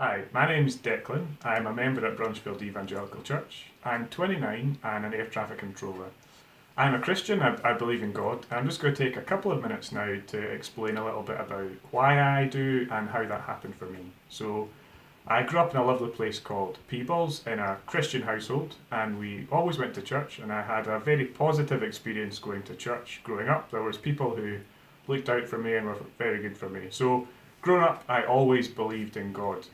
Hi, my name's Declan. I'm a member at Brunchfield Evangelical Church. I'm 29 and an air traffic controller. I'm a Christian, I believe in God. I'm just going to take a couple of minutes now to explain a little bit about why I do and how that happened for me. So, I grew up in a lovely place called Peebles in a Christian household, and we always went to church, and I had a very positive experience going to church growing up. There was people who looked out for me and were very good for me. So, growing up, I always believed in God.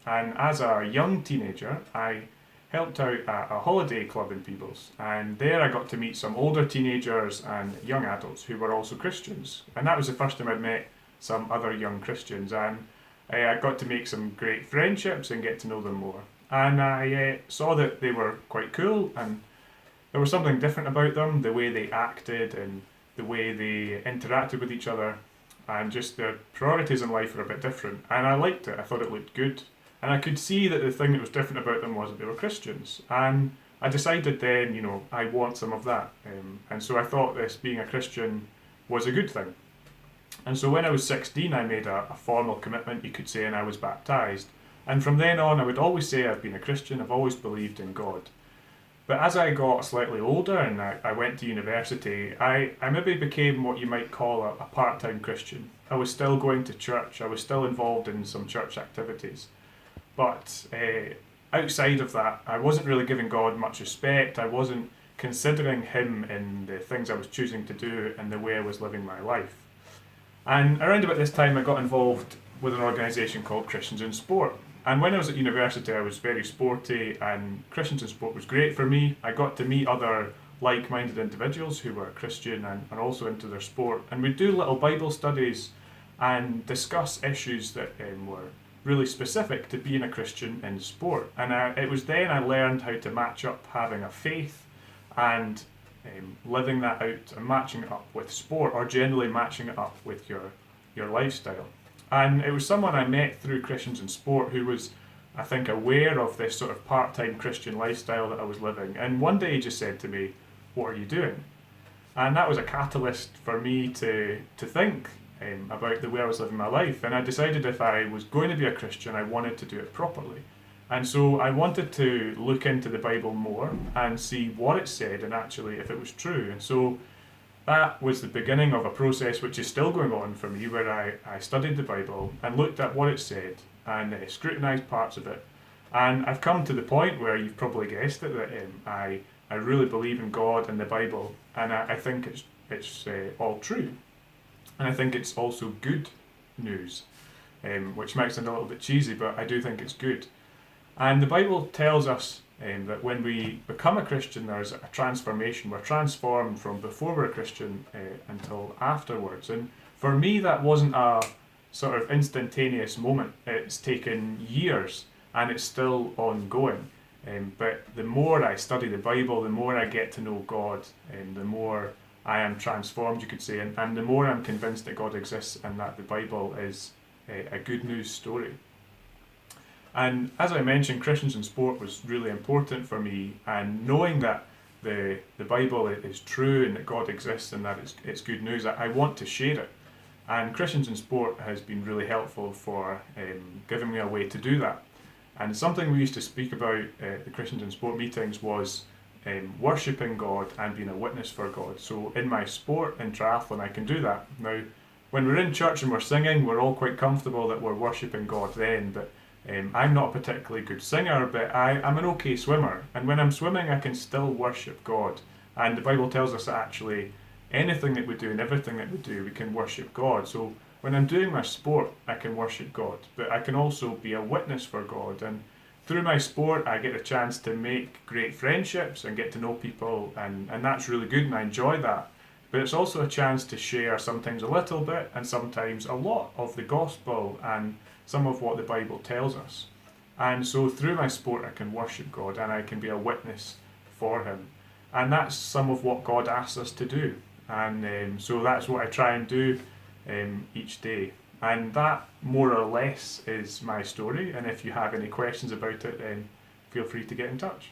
And as a young teenager, I helped out at a holiday club in Peebles. And there I got to meet some older teenagers and young adults who were also Christians. And that was the first time I'd met some other young Christians. And I got to make some great friendships and get to know them more. And I saw that they were quite cool, and there was something different about them, the way they acted and the way they interacted with each other, and just their priorities in life were a bit different. And I liked it, I thought it looked good. And I could see that the thing that was different about them was that they were Christians. And I decided then, I want some of that. And so I thought this being a Christian was a good thing. And so when I was 16, I made a formal commitment, you could say, and I was baptised. And from then on, I would always say I've been a Christian, I've always believed in God. But as I got slightly older and I went to university, I maybe became what you might call a part-time Christian. I was still going to church, I was still involved in some church activities. But outside of that, I wasn't really giving God much respect. I wasn't considering Him in the things I was choosing to do and the way I was living my life. And around about this time, I got involved with an organisation called Christians in Sport. And when I was at university, I was very sporty, and Christians in Sport was great for me. I got to meet other like-minded individuals who were Christian and also into their sport. And we'd do little Bible studies and discuss issues that were really specific to being a Christian in sport. And it was then I learned how to match up having a faith and living that out and matching it up with sport, or generally matching it up with your lifestyle. And it was someone I met through Christians in Sport who was, I think, aware of this sort of part-time Christian lifestyle that I was living. And one day he just said to me, "What are you doing?" And that was a catalyst for me to think about the way I was living my life. And I decided if I was going to be a Christian, I wanted to do it properly. And so I wanted to look into the Bible more and see what it said and actually if it was true. And so that was the beginning of a process which is still going on for me, where I studied the Bible and looked at what it said and scrutinised parts of it. And I've come to the point where you've probably guessed it, that I really believe in God and the Bible, and I think it's all true. And I think it's also good news, which makes it a little bit cheesy, but I do think it's good. And the Bible tells us that when we become a Christian, there's a transformation. We're transformed from before we're a Christian until afterwards. And for me, that wasn't a sort of instantaneous moment. It's taken years and it's still ongoing. But the more I study the Bible, the more I get to know God, and the more I am transformed, you could say, and the more I'm convinced that God exists and that the Bible is a good news story. And as I mentioned, Christians in Sport was really important for me, and knowing that the Bible is true and that God exists and that it's good news, I want to share it. And Christians in Sport has been really helpful for giving me a way to do that. And something we used to speak about at the Christians in Sport meetings was worshipping God and being a witness for God. So in my sport, in triathlon, I can do that. Now, when we're in church and we're singing, we're all quite comfortable that we're worshipping God then, but I'm not a particularly good singer, but I'm an okay swimmer. And when I'm swimming, I can still worship God. And the Bible tells us that actually anything that we do and everything that we do, we can worship God. So when I'm doing my sport, I can worship God, but I can also be a witness for God. And through my sport, I get a chance to make great friendships and get to know people, and that's really good, and I enjoy that. But it's also a chance to share sometimes a little bit and sometimes a lot of the gospel and some of what the Bible tells us. And so through my sport, I can worship God and I can be a witness for Him. And that's some of what God asks us to do. And so that's what I try and do each day. And that more or less is my story. And if you have any questions about it, then feel free to get in touch.